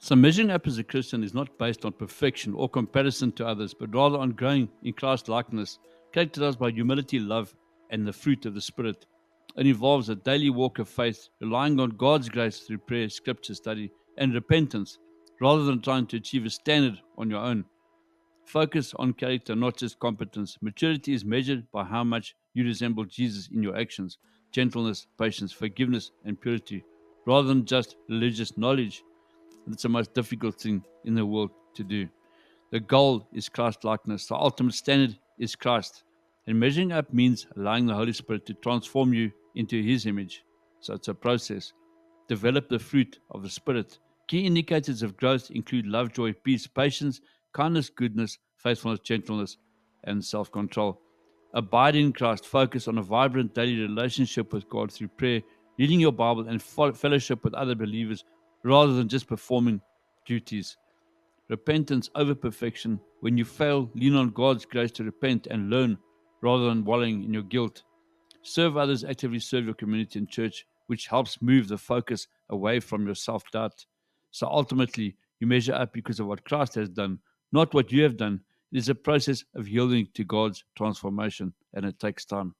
So measuring up as a Christian is not based on perfection or comparison to others, but rather on growing in Christ likeness, characterized by humility, love, and the fruit of the Spirit. It involves a daily walk of faith, relying on God's grace through prayer, scripture study, and repentance, rather than trying to achieve a standard on your own. Focus on character, not just competence. Maturity is measured by how much you resemble Jesus in your actions, gentleness, patience, forgiveness, and purity, rather than just religious knowledge. That's the most difficult thing in the world to do. The goal is Christ likeness. The ultimate standard is Christ. And measuring up means allowing the Holy Spirit to transform you into His image. So it's a process. Develop the fruit of the Spirit. Key indicators of growth include love, joy, peace, patience, kindness, goodness, faithfulness, gentleness, and self control. Abide in Christ. Focus on a vibrant daily relationship with God through prayer, reading your Bible, and fellowship with other believers rather than just performing duties. Repentance over perfection. When you fail, lean on God's grace to repent and learn rather than wallowing in your guilt. Serve others, actively serve your community and church, which helps move the focus away from your self doubt. So ultimately, you measure up because of what Christ has done, not what you have done. It is a process of yielding to God's transformation, and it takes time.